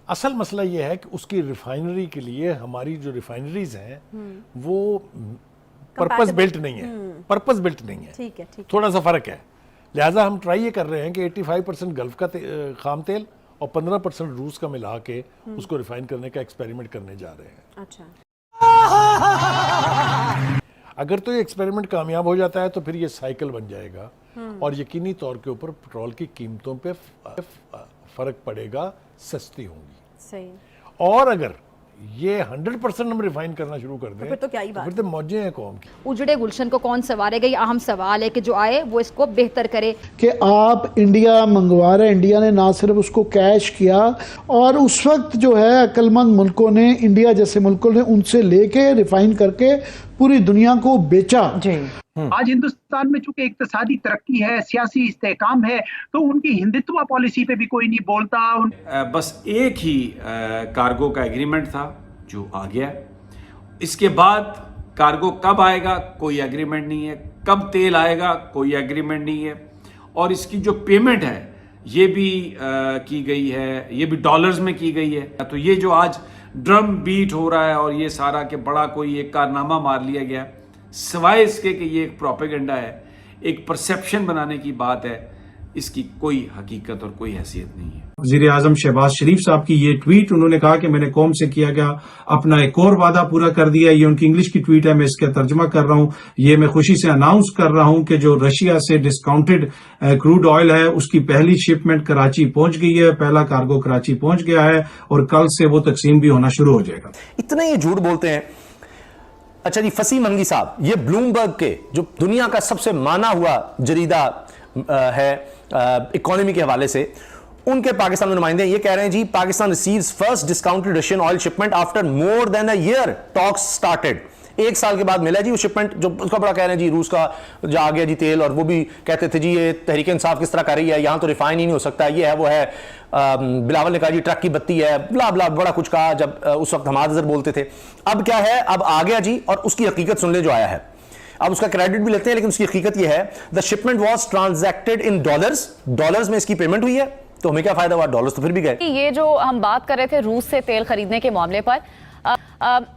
असल मसला ये है कि उसकी रिफाइनरी के लिए हमारी जो रिफाइनरीज हैं वो पर्पस बिल्ट नहीं है, पर्पस बिल्ट नहीं है। ठीक है, ठीक है। थोड़ा सा फर्क है। लिहाजा हम ट्राई ये कर रहे हैं कि 85% गल्फ का खाम तेल और 15% रूस का मिला के उसको रिफाइन करने का एक्सपेरिमेंट करने जा रहे हैं। अच्छा। अगर तो ये एक्सपेरिमेंट कामयाब हो जाता है तो फिर ये साइकिल बन जाएगा और यकीनी तौर के ऊपर पेट्रोल की कीमतों पे फर्क पड़ेगा, सस्ती होंगी। सही। और अगर ये 100% हम रिफाइन करना शुरू कर दें फिर तो क्या ही बात फिर तो मौजें हैं कौम की। उजड़े गुलशन को कौन संवारेगा, ये अहम सवाल है कि जो आए वो इसको बेहतर करे। कि आप इंडिया मंगवा रहे, इंडिया ने ना सिर्फ उसको कैश किया और उस वक्त जो है अक्लमंद मुल्कों ने, इंडिया जैसे मुल्कों ने उनसे लेके रिफाइन करके पूरी दुनिया को बेचा। जी। आज हिंदुस्तान में चूंकि इक्तिसादी तरक्की है, सियासी इस्तेहकाम है, तो उनकी हिंदुत्व पॉलिसी पे भी कोई नहीं बोलता। बस एक ही कार्गो का एग्रीमेंट था जो आ गया। इसके बाद कार्गो कब आएगा कोई एग्रीमेंट नहीं है, कब तेल आएगा कोई एग्रीमेंट नहीं है, और इसकी जो पेमेंट है ये भी की गई है, ये भी डॉलर्स में की गई है। तो ये जो आज ड्रम बीट हो रहा है और ये सारा के बड़ा कोई एक कारनामा मार लिया गया, सिवाय इसके कि ये एक प्रोपेगेंडा है, एक परसेप्शन बनाने की बात है, इसकी कोई हकीकत और कोई हैसियत नहीं है। वज़ीर आज़म शहबाज शरीफ साहब की ये ट्वीट, उन्होंने कहा कि मैंने कौम से किया गया अपना एक और वादा पूरा कर दिया। ये उनकी इंग्लिश की ट्वीट है, मैं इसका तर्जमा कर रहा हूं। ये मैं खुशी से अनाउंस कर रहा हूं कि जो रशिया से डिस्काउंटेड क्रूड ऑयल है उसकी पहली शिपमेंट कराची पहुंच गई है, पहला कार्गो कराची पहुंच गया है और कल से वो तकसीम भी होना शुरू हो जाएगा। इतना ये झूठ बोलते हैं। अच्छा जी, फसीम मंगी साहब, ये ब्लूमबर्ग के जो दुनिया का सबसे माना हुआ जरीदा है इकोनॉमी के हवाले से, उनके पाकिस्तान में नुमाइंदे ये कह रहे हैं जी Pakistan receives first discounted Russian oil shipment after more than a year talks started. एक साल के बाद मिला जी वो शिपमेंट, जो उसका बड़ा कह रहे हैं जी रूस का जो आ गया जी तेल, और वो भी कहते थे जी ये तहरीक इंसाफ किस तरह कर रही है, यहां तो रिफाइन ही नहीं हो सकता, ये है वो है। बिलावल ने कहा जी ट्रक की बत्ती है, ब्ला ब्ला बड़ा कुछ कहा जब उस वक्त हमाद अजहर बोलते थे। अब क्या है, अब आ गया जी, और उसकी हकीकत सुन ले जो आया है। अब उसका क्रेडिट भी लेते हैं, लेकिन उसकी हकीकत यह है the shipment was transacted in dollars, dollars में इसकी पेमेंट हुई है, तो हमें क्या फायदा हुआ, डॉलर्स तो फिर भी गए। ये जो हम बात कर रहे थे रूस से तेल खरीदने के मामले पर,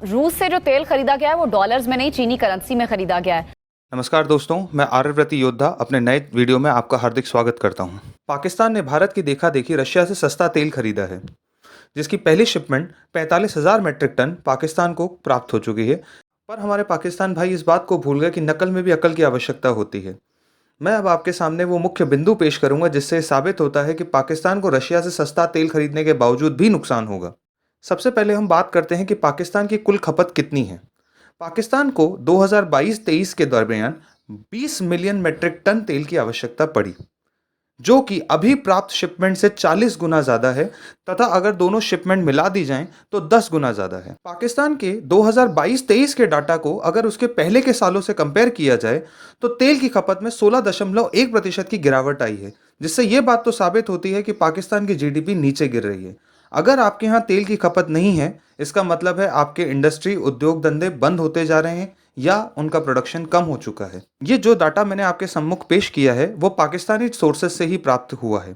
रूस से जो तेल खरीदा गया है वो डॉलर्स में नहीं, चीनी करेंसी में खरीदा गया है। नमस्कार दोस्तों, मैं आर्यव्रती योद्धा अपने नए वीडियो में आपका हार्दिक स्वागत करता हूं। पाकिस्तान ने भारत की देखा देखी रशिया से सस्ता तेल खरीदा है, जिसकी पहली शिपमेंट 45,000 मेट्रिक टन पाकिस्तान को प्राप्त हो चुकी है। पर हमारे पाकिस्तान भाई इस बात को भूल गए कि नकल में भी अकल की आवश्यकता होती है। मैं अब आपके सामने वो मुख्य बिंदु पेश करूंगा जिससे साबित होता है कि पाकिस्तान को रशिया से सस्ता तेल खरीदने के बावजूद भी नुकसान होगा। सबसे पहले हम बात करते हैं कि पाकिस्तान की कुल खपत कितनी है। पाकिस्तान को 2022-23 के दरमियान 20 मिलियन मेट्रिक टन तेल की आवश्यकता पड़ी, जो कि अभी प्राप्त शिपमेंट से 40 गुना ज़्यादा है, तथा अगर दोनों शिपमेंट मिला दी जाएं तो 10 गुना ज़्यादा है। पाकिस्तान के 2022-23 के डाटा को अगर उसके पहले के सालों से कंपेयर किया जाए तो तेल की खपत में 16.1% की गिरावट आई है, जिससे ये बात तो साबित होती है कि पाकिस्तान की जीडीपी नीचे गिर रही है। अगर आपके यहाँ तेल की खपत नहीं है, इसका मतलब है आपके इंडस्ट्री, उद्योग धंधे बंद होते जा रहे हैं या उनका प्रोडक्शन कम हो चुका है। ये जो डाटा मैंने आपके सम्मुख पेश किया है वो पाकिस्तानी सोर्सेज से ही प्राप्त हुआ है।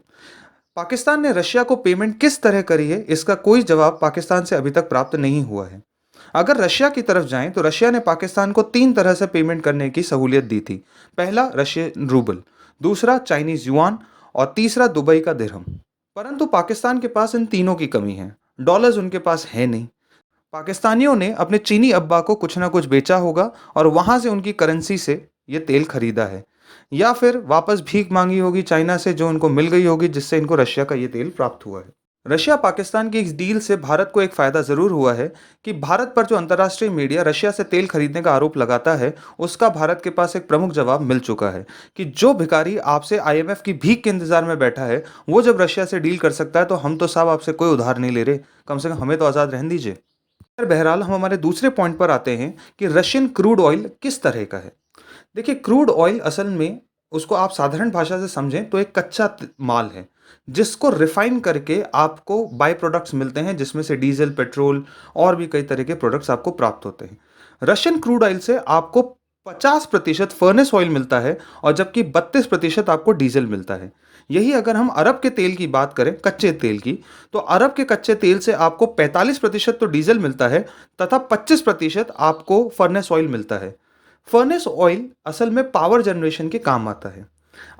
पाकिस्तान ने रशिया को पेमेंट किस तरह करी है, इसका कोई जवाब पाकिस्तान से अभी तक प्राप्त नहीं हुआ है। अगर रशिया की तरफ जाएं तो रशिया ने पाकिस्तान को 3 तरह से पेमेंट करने की सहूलियत दी थी। पहला रशियन रूबल, दूसरा चाइनीज युआन और तीसरा दुबई का दिरहम। परंतु पाकिस्तान के पास इन तीनों की कमी है, डॉलर्स उनके पास है नहीं। पाकिस्तानियों ने अपने चीनी अब्बा को कुछ ना कुछ बेचा होगा और वहां से उनकी करेंसी से ये तेल खरीदा है, या फिर वापस भीख मांगी होगी चाइना से जो उनको मिल गई होगी, जिससे इनको रशिया का ये तेल प्राप्त हुआ है। रशिया पाकिस्तान की इस डील से भारत को एक फायदा जरूर हुआ है कि भारत पर जो अंतर्राष्ट्रीय मीडिया रशिया से तेल खरीदने का आरोप लगाता है, उसका भारत के पास एक प्रमुख जवाब मिल चुका है कि जो भिखारी आपसे IMF की भीख के इंतजार में बैठा है, वो जब रशिया से डील कर सकता है तो हम तो साहब आपसे कोई उधार नहीं ले रहे, कम से कम हमें तो आज़ाद रहने दीजिए। बहरहाल हम हमारे दूसरे पॉइंट पर आते हैं कि रशियन क्रूड ऑयल किस तरह का है। देखिए, क्रूड ऑयल असल में उसको आप साधारण भाषा से समझें तो एक कच्चा माल है जिसको रिफाइन करके आपको बाय प्रोडक्ट्स मिलते हैं, जिसमें से डीजल, पेट्रोल और भी कई तरह के प्रोडक्ट्स आपको प्राप्त होते हैं। रशियन क्रूड ऑयल से आपको 50% फर्नेस ऑयल मिलता है और जबकि 32% आपको डीजल मिलता है। यही अगर हम अरब के तेल की बात करें, कच्चे तेल की, तो अरब के कच्चे तेल से आपको 45% तो डीजल मिलता है तथा 25% आपको फर्नेस ऑयल मिलता है। फर्नेस ऑयल असल में पावर जनरेशन के काम आता है।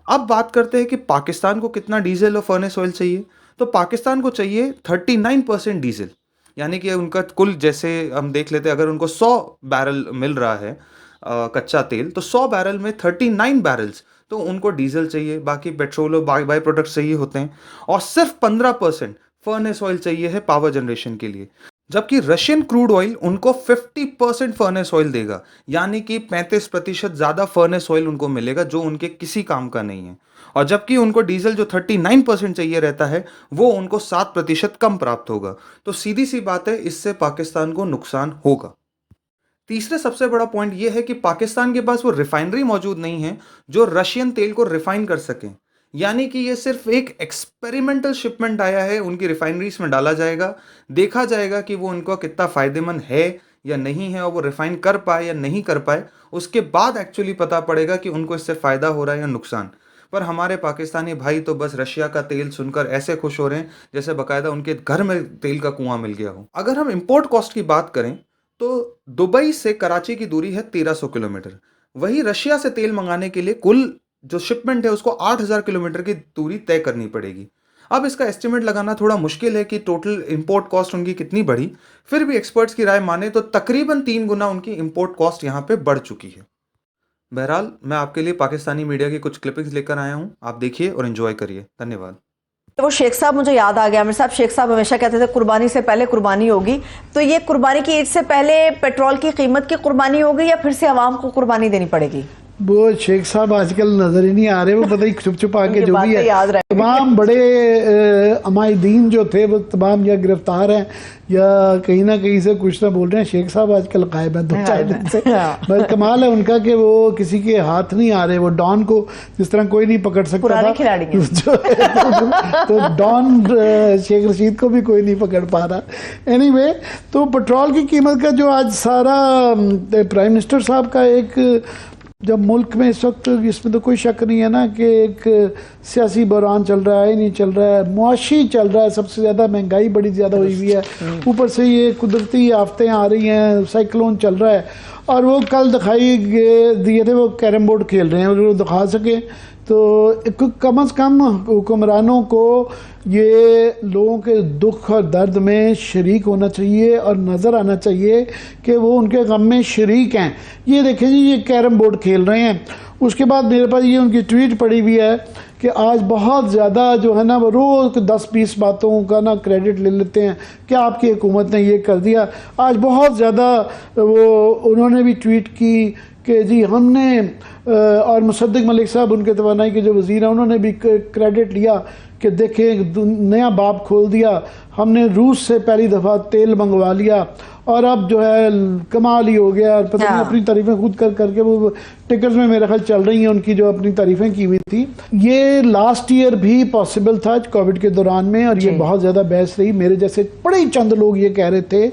अब बात करते हैं कि पाकिस्तान को कितना डीजल और फर्नेस ऑयल चाहिए। तो पाकिस्तान को चाहिए 39% डीजल, यानी कि उनका कुल, जैसे हम देख लेते हैं, अगर उनको 100 बैरल मिल रहा है कच्चा तेल, तो 100 बैरल में 39 बैरल्स तो उनको डीजल चाहिए, बाकी पेट्रोल और बाई प्रोडक्ट्स चाहिए होते हैं, और सिर्फ 15% फर्नेस ऑयल चाहिए है पावर जनरेशन के लिए। जबकि रशियन क्रूड ऑयल उनको 50% फर्नेस ऑयल देगा, यानी कि 35% ज़्यादा फर्नेस ऑयल उनको मिलेगा जो उनके किसी काम का नहीं है। और जबकि उनको डीजल जो 39% चाहिए रहता है वो उनको 7% कम प्राप्त होगा। तो सीधी सी बात है, इससे पाकिस्तान को नुकसान होगा। तीसरे सबसे बड़ा पॉइंट यह है कि पाकिस्तान के पास वो रिफाइनरी मौजूद नहीं है जो रशियन तेल को रिफाइन कर सकें, यानी कि ये सिर्फ एक एक्सपेरिमेंटल शिपमेंट आया है, उनकी रिफाइनरीज में डाला जाएगा, देखा जाएगा कि वो उनको कितना फ़ायदेमंद है या नहीं है, और वो रिफाइन कर पाए या नहीं कर पाए, उसके बाद एक्चुअली पता पड़ेगा कि उनको इससे फ़ायदा हो रहा है या नुकसान। पर हमारे पाकिस्तानी भाई तो बस रशिया का तेल सुनकर ऐसे खुश हो रहे हैं जैसे बाकायदा उनके घर में तेल का कुआं मिल गया हो। अगर हम इम्पोर्ट कॉस्ट की बात करें तो दुबई से कराची की दूरी है 1300 किलोमीटर, वही रशिया से तेल मंगाने के लिए कुल जो शिपमेंट है उसको 8000 किलोमीटर की दूरी तय करनी पड़ेगी। अब इसका एस्टिमेट लगाना थोड़ा मुश्किल है कि टोटल इंपोर्ट कॉस्ट उनकी कितनी बढ़ी, फिर भी एक्सपर्ट्स की राय माने तो तकरीबन 3 गुना उनकी इंपोर्ट कॉस्ट यहाँ पे बढ़ चुकी है। बहरहाल मैं आपके लिए पाकिस्तानी मीडिया की कुछ क्लिपिंग्स लेकर आया हूँ, आप देखिए और एंजॉय करिए। धन्यवाद। वो शेख साहब मुझे याद आ गया। मेरे साहब, शेख साहब हमेशा कहते थे कुर्बानी से पहले कुर्बानी होगी, तो ये कुर्बानी की ईद से पहले पेट्रोल की कीमत की कुर्बानी होगी या फिर से आवाम को कुर्बानी देनी पड़ेगी? वो शेख साहब आजकल नजर ही नहीं आ रहे, वो पता ही छुप छुपा के जो भी है, तमाम बड़े अमायदीन जो थे वो तमाम या गिरफ्तार हैं या कहीं ना कहीं से कुछ ना बोल रहे हैं। शेख साहब आजकल गायब है 2-4 दिन से। बस कमाल है उनका कि वो किसी के हाथ नहीं आ रहे। वो डॉन को जिस तरह कोई नहीं पकड़ सकता था, खिलाड़ी तो डॉन शेख रशीद को भी कोई नहीं पकड़ पा रहा। एनीवे, तो पेट्रोल की कीमत का जो आज सारा प्राइम मिनिस्टर साहब का एक, जब मुल्क में इस वक्त, इसमें तो कोई शक नहीं है ना कि एक सियासी बहरान चल रहा है, नहीं चल रहा है, मुआशी चल रहा है, सबसे ज़्यादा महंगाई बड़ी ज़्यादा हुई हुई है, ऊपर से ये कुदरती आफतें आ रही हैं, साइक्लोन चल रहा है। और वो कल दिखाई दिए थे, वो कैरम बोर्ड खेल रहे हैं, अगर वो दिखा सकें तो कम से कम हुक्मरानों को ये लोगों के दुख और दर्द में शरीक होना चाहिए और नज़र आना चाहिए कि वो उनके गम में शरीक हैं। ये देखें जी, ये कैरम बोर्ड खेल रहे हैं। उसके बाद मेरे पास ये उनकी ट्वीट पड़ी हुई है कि आज बहुत ज़्यादा जो है ना, वो रोज़ 10-20 बातों का ना क्रेडिट ले लेते हैं कि आपकी हुकूमत ने ये कर दिया। आज बहुत ज़्यादा वो उन्होंने भी ट्वीट की कि जी हमने, और मुसद्दिक मलिक साहब उनके तवानाई के जो वज़ीर हैं उन्होंने भी क्रेडिट लिया कि देखें नया बाब खोल दिया, हमने रूस से पहली दफ़ा तेल मंगवा लिया और अब जो है कमाल ही हो गया। और पता नहीं अपनी तारीफ़ें खुद कर करके वो टिकर्स में मेरे ख्याल चल रही हैं उनकी, जो अपनी तारीफ़ें की हुई थी। ये लास्ट ईयर भी पॉसिबल था कोविड के दौरान में, और ये बहुत ज़्यादा बहस रही। मेरे जैसे बड़े ही चंद लोग ये कह रहे थे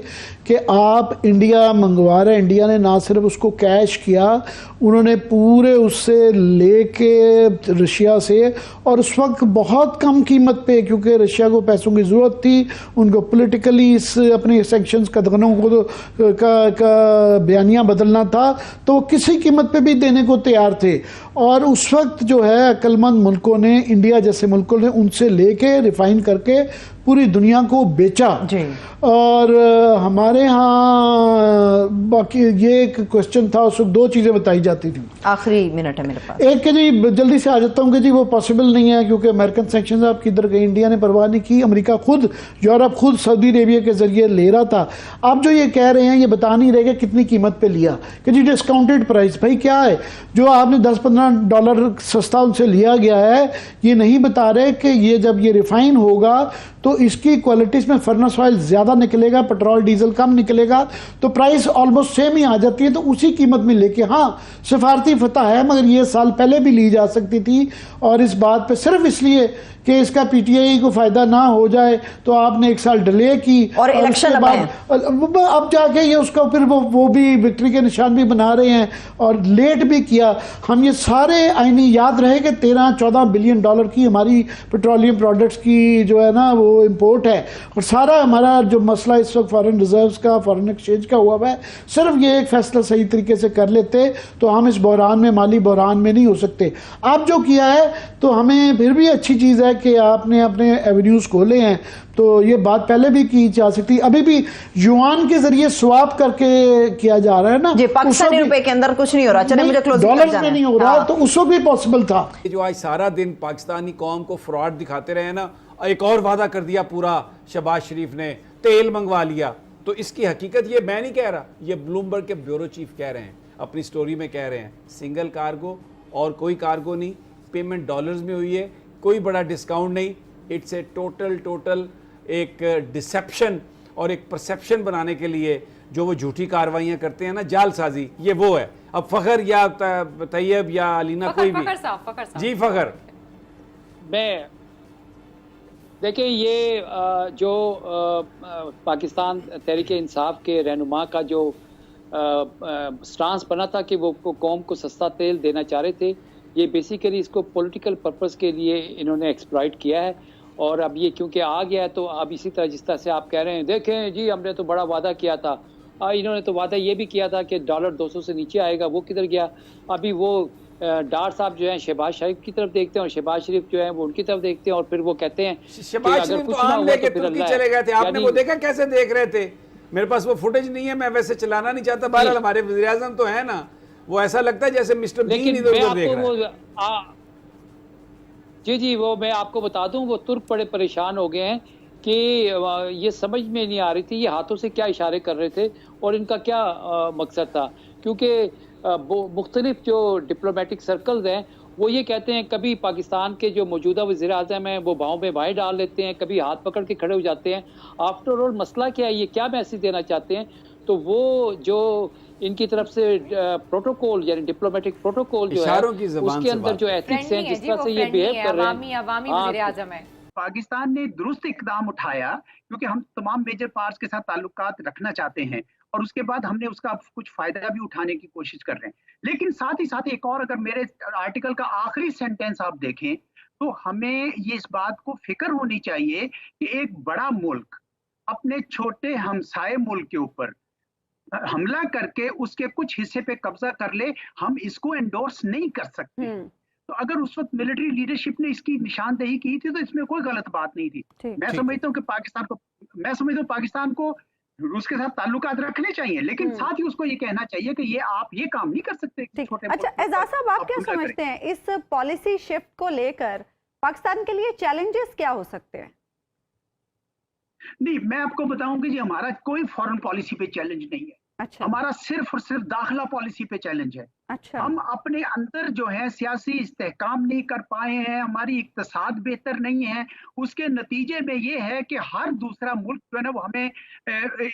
कि आप इंडिया मंगवा रहे हैं। इंडिया ने ना सिर्फ उसको कैश किया, उन्होंने पूरे उससे लेके रशिया से, और उस वक्त बहुत कम कीमत पे, क्योंकि रशिया को पैसों की ज़रूरत थी, उनको पॉलिटिकली इस अपने सेक्शंस कदगनों को का बयानिया बदलना था, तो वो किसी कीमत पे भी देने को तैयार थे। और उस वक्त जो है अक्लमंद मुल्कों ने, इंडिया जैसे मुल्कों ने उनसे लेके रिफाइन करके पूरी दुनिया को बेचा। और हमारे यहाँ बाकी ये एक क्वेश्चन था, उसको 2 चीज़ें बताई जाती थी। आखिरी मिनट है मेरे पास। एक कि जी जल्दी से आ जाता हूँ कि जी वो पॉसिबल नहीं है, क्योंकि अमेरिकन सैंक्शंस आप किधर गए, इंडिया ने परवाह नहीं की, अमेरिका खुद, यूरोप खुद सऊदी अरेबिया के ज़रिए ले रहा था। आप जो ये कह रहे हैं, ये बता नहीं रहे कि कितनी कीमत पे लिया, कि जी डिस्काउंटेड प्राइस। भाई क्या है जो आपने $10-15 सस्ता उनसे लिया गया है, ये नहीं बता रहे कि ये जब ये रिफाइन होगा तो इसकी क्वालिटीज़ में फर्नेस ऑयल ज़्यादा निकलेगा, पेट्रोल डीजल कम निकलेगा, तो प्राइस ऑलमोस्ट सेम ही आ जाती है। तो उसी कीमत में लेके, हाँ सफारती फतह है, मगर ये साल पहले भी ली जा सकती थी। और इस बात पे सिर्फ इसलिए कि इसका पीटीआई को फायदा ना हो जाए, तो आपने 1 साल डिले की और इलेक्शन उसके बाद अब जाके ये उसका फिर वो भी विक्ट्री के निशान भी बना रहे हैं और लेट भी किया। हम ये सारे आईनी याद रहे कि 13-14 बिलियन डॉलर की हमारी पेट्रोलियम प्रोडक्ट्स की जो है ना वो इंपोर्ट है, और सारा हमारा जो मसला इस वक्त फॉरेन रिजर्व्स का, फॉरेन एक्सचेंज का हुआ है, सिर्फ ये एक फैसला सही तरीके से कर लेते तो हम इस बहरान में, माली बहरान में नहीं हो सकते। आप जो किया है तो हमें फिर भी अच्छी चीज़ है कि आपने अपने एवेन्यूज़ खोले हैं, तो ये बात पहले भी की जा सकती, अभी भी युआन के जरिए स्वाप करके किया जा रहा है ना जी, पाकिस्तानी रुपए के अंदर कुछ नहीं हो रहा, चलिए मुझे क्लोजिंग डॉलर्स में नहीं हो रहा, तो उस वक्त भी पॉसिबल था। जो आज सारा दिन पाकिस्तानी कौम को फ्रॉड दिखाते रहे ना, एक और वादा कर दिया पूरा शहबाज शरीफ ने, तेल मंगवा लिया, तो इसकी हकीकत ये मैं नहीं कह रहा, ये ब्लूमबर्ग के ब्यूरो चीफ कह रहे हैं, अपनी स्टोरी में कह रहे हैं, सिंगल कार्गो और कोई कार्गो नहीं, पेमेंट डॉलर्स में हुई है, कोई बड़ा डिस्काउंट नहीं, इट्स ए टोटल एक डिसेप्शन और एक परसेप्शन बनाने के लिए जो वो झूठी कार्रवाइयाँ करते हैं ना, जालसाजी, ये वो है। अब फ़खर या तैयब या अलीना कोई भी जी फ़खर, मैं देखिए ये जो पाकिस्तान तहरीक इंसाफ के रहनुमा का जो स्टांस बना था कि वो कौम को सस्ता तेल देना चाह रहे थे, ये बेसिकली इसको पॉलिटिकल पर्पस के लिए इन्होंने एक्सप्लॉइट किया है। और अब ये क्योंकि आ गया है तो अब इसी तरह जिस तरह से आप कह रहे हैं, देखें जी हमने तो बड़ा वादा किया था, इन्होंने तो वादा ये भी किया था कि डॉलर 200 से नीचे आएगा, वो किधर गया? अभी वो डार साहब जो हैं शहबाज शरीफ की तरफ देखते हैं और शहबाज शरीफ जो है वो उनकी तरफ देखते हैं, और फिर वो कहते हैं शहबाज शरीफ तो आम लेके तुर्की चले गए थे, आपने वो देखा कैसे देख रहे थे? मेरे पास वो फुटेज नहीं है, मैं वैसे चलाना नहीं चाहता, बहरहाल हमारे वज़ीर-ए-आज़म तो है ना, वो ऐसा लगता है जैसे मिस्टर बीन इधर-उधर देख रहा है। जी वो मैं आपको बता दूं, वो तुर्क बड़े परेशान हो गए हैं कि ये समझ में नहीं आ रही थी ये हाथों से क्या इशारे कर रहे थे और इनका क्या मकसद था, क्योंकि मुख्तलिफ जो डिप्लोमेटिक सर्कल्स हैं वो ये कहते हैं, कभी पाकिस्तान के जो मौजूदा वज़ीर आज़म हैं वो बाहों में बाहें डाल लेते हैं, कभी हाथ पकड़ के खड़े हो जाते हैं। आफ्टर ऑल मसला क्या है, ये क्या मैसेज देना चाहते हैं? तो वो जो इनकी तरफ से प्रोटोकॉल यानी डिप्लोमेटिक प्रोटोकॉल जो है उसके अंदर जो एथिक्स हैं, जिस तरह से ये बिहेव कर रहे हैं, पाकिस्तान ने दुरुस्त इकदाम उठाया क्योंकि हम तमाम मेजर पार्ट्स के साथ ताल्लुकात रखना चाहते हैं और उसके बाद हमने उसका कुछ फायदा भी उठाने की कोशिश कर रहे हैं। लेकिन साथ ही साथ एक और, अगर मेरे आर्टिकल का आखिरी सेंटेंस आप देखें तो हमें ये इस बात को फिक्र होनी चाहिए कि एक बड़ा मुल्क अपने छोटे हमसाये मुल्क के ऊपर हमला करके उसके कुछ हिस्से पे कब्जा कर ले, हम इसको एंडोर्स नहीं कर सकते। तो अगर उस वक्त मिलिट्री लीडरशिप ने इसकी निशानदेही की थी तो इसमें कोई गलत बात नहीं थी। मैं समझता हूँ कि पाकिस्तान को रूस के साथ ताल्लुकात रखने चाहिए, लेकिन साथ ही उसको ये कहना चाहिए कि ये आप ये काम नहीं कर सकते। अच्छा एजाज साहब, आप क्या समझते हैं इस पॉलिसी शिफ्ट को लेकर पाकिस्तान के लिए चैलेंजेस क्या हो सकते हैं? नहीं, मैं आपको बताऊंगी जी, हमारा कोई फॉरेन पॉलिसी पे चैलेंज नहीं है। अच्छा। हमारा सिर्फ और सिर्फ दाखिला पॉलिसी पे चैलेंज है। अच्छा। हम अपने अंदर जो है सियासी इस्तेहकाम नहीं कर पाए हैं, हमारी इक्तिसाद बेहतर नहीं है, उसके नतीजे में ये है कि हर दूसरा मुल्क जो है ना वो हमें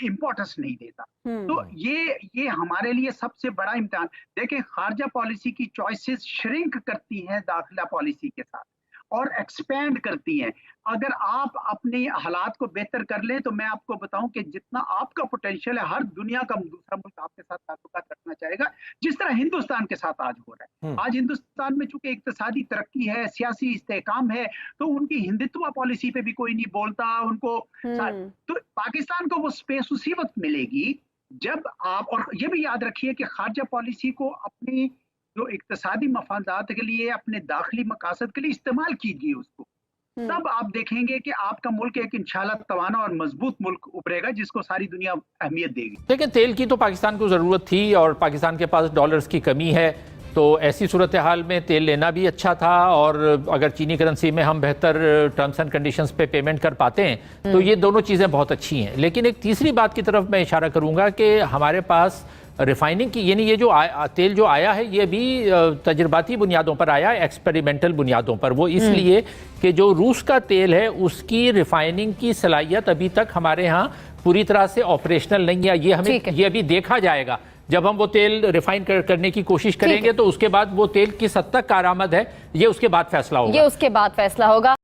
इम्पोर्टेंस नहीं देता। तो ये हमारे लिए सबसे बड़ा इम्तिहान। देखें, खारजा पॉलिसी की चॉइसेस श्रिंक करती हैं दाखिला पॉलिसी के साथ और एक्सपेंड करती हैं। अगर आप अपने हालात को बेहतर कर लें तो मैं आपको बताऊं कि जितना आपका पोटेंशियल है, हर दुनिया का दूसरा मुल्क आपके साथ ताल्लुकात रखना चाहेगा, जिस तरह हिंदुस्तान के साथ आज हो रहा है। आज हिंदुस्तान में चूंकि इक्तिसादी तरक्की है, सियासी इस्तेहकाम है, तो उनकी हिंदुत्व पॉलिसी पे भी कोई नहीं बोलता उनको। तो पाकिस्तान को वो स्पेस उसी वक्त मिलेगी जब आप, और ये भी याद रखिए कि खारजा पॉलिसी को अपनी जो इक्तिसादी मफादात के लिए, अपने दाखिली मकासद के लिए इस्तेमाल कीजिए उसको, तब आप देखेंगे कि आपका मुल्क एक इंशाल्लाह तवाना और मजबूत मुल्क उभरेगा जिसको सारी दुनिया अहमियत देगी। लेकिन तेल की तो पाकिस्तान को ज़रूरत थी और पाकिस्तान के पास डॉलर्स की कमी है, तो ऐसी सूरत हाल में तेल लेना भी अच्छा था, और अगर चीनी करेंसी में हम बेहतर टर्म्स एंड कंडीशंस पे पेमेंट कर पाते हैं तो ये दोनों चीज़ें बहुत अच्छी हैं। लेकिन एक तीसरी बात की तरफ मैं इशारा करूँगा कि हमारे पास रिफाइनिंग की, यानी ये जो तेल जो आया है ये भी तजर्बाती बुनियादों पर आया है, एक्सपेरिमेंटल बुनियादों पर। वो इसलिए कि जो रूस का तेल है उसकी रिफाइनिंग की सलाहियत अभी तक हमारे यहाँ पूरी तरह से ऑपरेशनल नहीं है। ये अभी देखा जाएगा जब हम वो तेल रिफाइन करने की कोशिश करेंगे, तो उसके बाद वो तेल किस हद तक कारआमद है ये उसके बाद फैसला होगा।